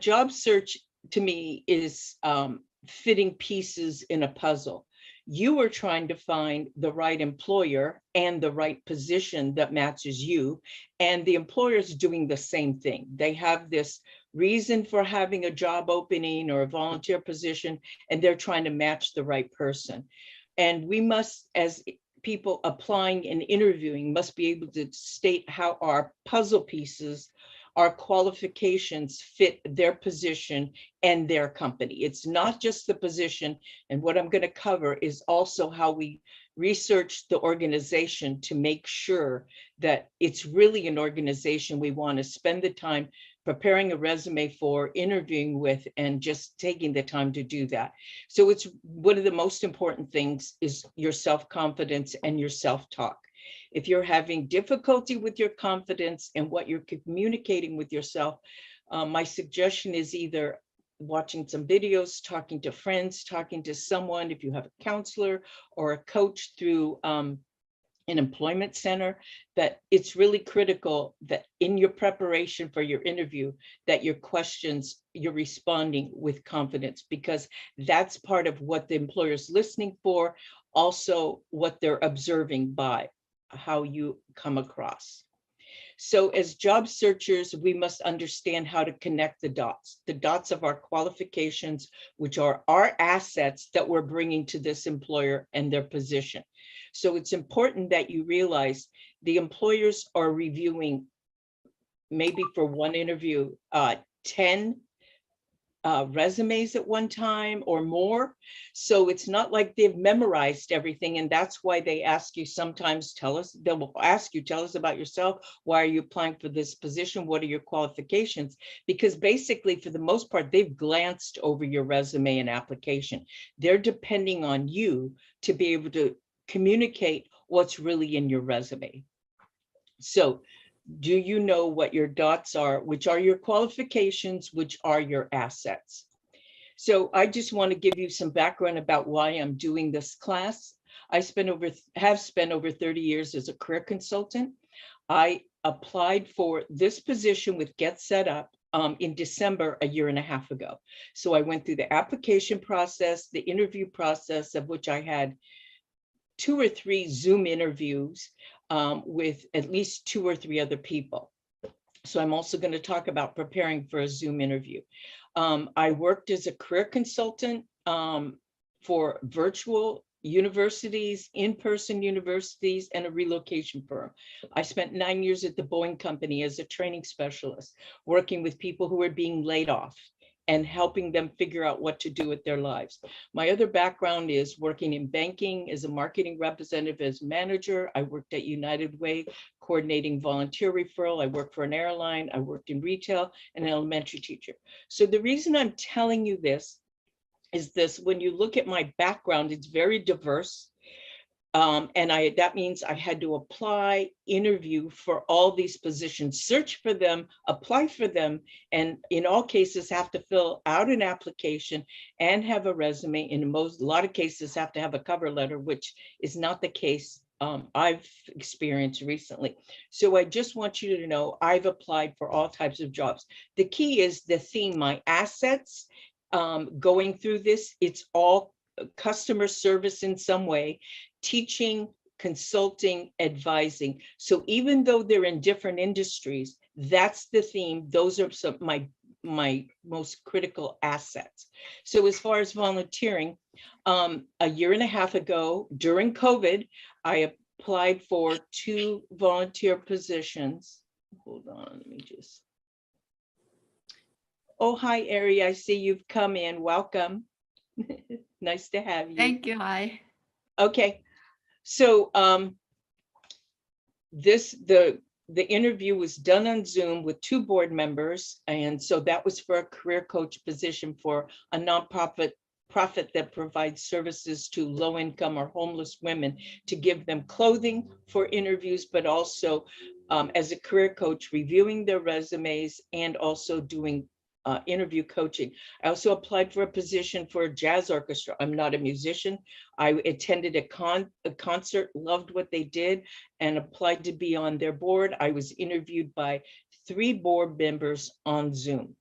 Job search to me is fitting pieces in a puzzle. You are trying to find the right employer and the right position that matches you, and the employer is doing the same thing. They have this reason for having a job opening or a volunteer position, and they're trying to match the right person. And we must, as people applying and interviewing, must be able to state how our puzzle pieces, our qualifications fit their position and their company. It's not just the position. And what I'm going to cover is also how we research the organization to make sure that it's really an organization we want to spend the time preparing a resume for, interviewing with, and just taking the time to do that. So it's one of the most important things is your self-confidence and your self-talk. If you're having difficulty with your confidence and what you're communicating with yourself, my suggestion is either watching some videos, talking to friends, talking to someone, if you have a counselor or a coach through an employment center, that it's really critical that in your preparation for your interview, that your questions, you're responding with confidence, because that's part of what the employer's listening for, also what they're observing by how you come across. So as job searchers, we must understand how to connect the dots of our qualifications, which are our assets that we're bringing to this employer and their position. So it's important that you realize the employers are reviewing, maybe for one interview, 10 resumes at one time or more. So it's not like they've memorized everything. And that's why they ask you sometimes, they will ask you, tell us about yourself. Why are you applying for this position? What are your qualifications? Because basically, for the most part, they've glanced over your resume and application. They're depending on you to be able to communicate what's really in your resume. So do you know what your dots are, which are your qualifications, which are your assets? So I just want to give you some background about why I'm doing this class. I have spent over 30 years as a career consultant. I applied for this position with Get Set Up in December, a year and a half ago. So I went through the application process, the interview process, of which I had 2 or 3 Zoom interviews with at least 2 or 3 other people. So I'm also going to talk about preparing for a Zoom interview. I worked as a career consultant for virtual universities, in-person universities, and a relocation firm. I spent 9 years at the Boeing Company as a training specialist, working with people who were being laid off and helping them figure out what to do with their lives. My other background is working in banking as a marketing representative, as manager. I worked at United Way, coordinating volunteer referral. I worked for an airline. I worked in retail and an elementary teacher. So the reason I'm telling you this is this: when you look at my background, it's very diverse. And that means I had to apply, interview for all these positions, search for them, apply for them, and in all cases have to fill out an application and have a resume. In a lot of cases have to have a cover letter, which is not the case I've experienced recently. So I just want you to know I've applied for all types of jobs. The key is the theme, my assets. Going through this, it's all customer service in some way, teaching, consulting, advising. So even though they're in different industries, that's the theme. Those are some my most critical assets. So as far as volunteering, a year and a half ago during COVID, I applied for 2 volunteer positions. Hold on, let me just. Oh, hi, Ari. I see you've come in. Welcome. Nice to have you. Thank you. Hi. Okay. So the interview was done on Zoom with 2 board members. And so that was for a career coach position for a nonprofit that provides services to low income or homeless women, to give them clothing for interviews, but also as a career coach, reviewing their resumes and also doing interview coaching. I also applied for a position for a jazz orchestra. I'm not a musician. I attended a concert, loved what they did, and applied to be on their board. I was interviewed by 3 board members on Zoom.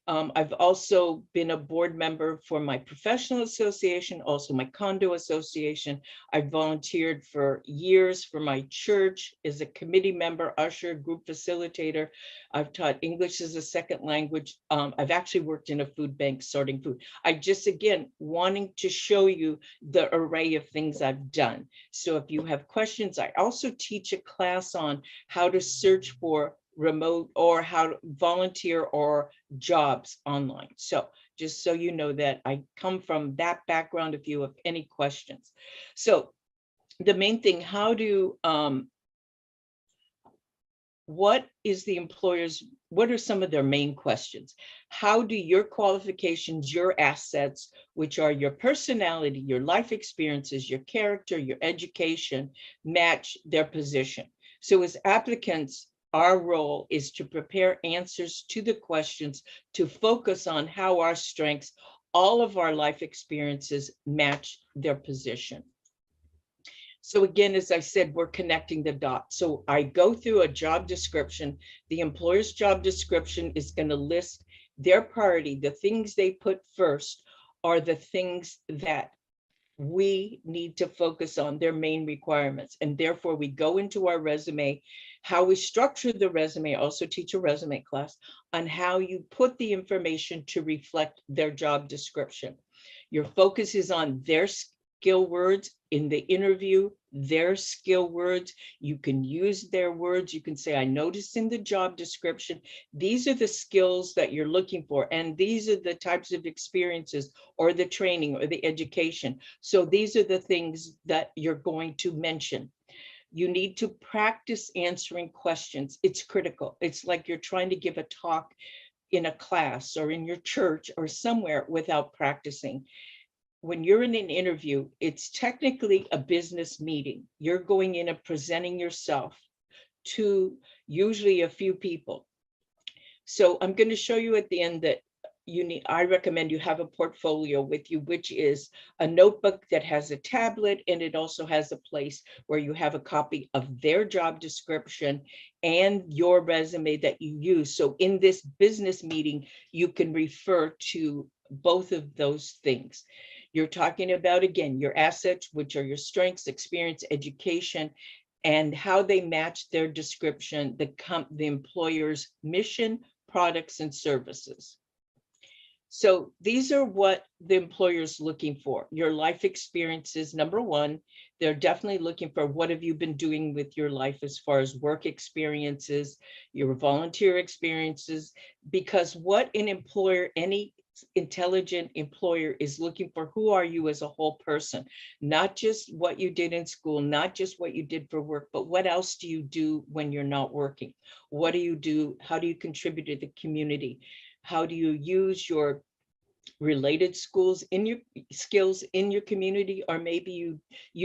I've also been a board member for my professional association, also my condo association. I volunteered for years for my church as a committee member, usher, group facilitator. I've taught English as a second language. I've actually worked in a food bank sorting food. I just, again, wanting to show you the array of things I've done. So if you have questions, I also teach a class on how to search for remote or how to volunteer or jobs online. So just so you know that I come from that background if you have any questions. So the main thing, what is the employer's, what are some of their main questions? How do your qualifications, your assets, which are your personality, your life experiences, your character, your education, match their position? So as applicants, our role is to prepare answers to the questions, to focus on how our strengths, all of our life experiences match their position. So again, as I said, we're connecting the dots. So I go through a job description. The employer's job description is going to list their priority. The things they put first are the things that we need to focus on, their main requirements. And therefore we go into our resume, how we structure the resume, also teach a resume class on how you put the information to reflect their job description. Your focus is on their skill words in the interview, their skill words. You can use their words. You can say, I noticed in the job description, these are the skills that you're looking for. And these are the types of experiences or the training or the education. So these are the things that you're going to mention. You need to practice answering questions. It's critical. It's like you're trying to give a talk in a class or in your church or somewhere without practicing. When you're in an interview, it's technically a business meeting. You're going in and presenting yourself to usually a few people. So I'm going to show you at the end that I recommend you have a portfolio with you, which is a notebook that has a tablet, and it also has a place where you have a copy of their job description and your resume that you use. So in this business meeting, you can refer to both of those things. You're talking about, again, your assets, which are your strengths, experience, education, and how they match their description, the employer's mission, products, and services. So these are what the employer's looking for. Your life experiences, number one, they're definitely looking for what have you been doing with your life as far as work experiences, your volunteer experiences, because what an employer, any intelligent employer is looking for, who are you as a whole person, not just what you did in school, not just what you did for work, but what else do you do when you're not working? What do you do? How do you contribute to the community? How do you use your related skills in your community, or maybe you use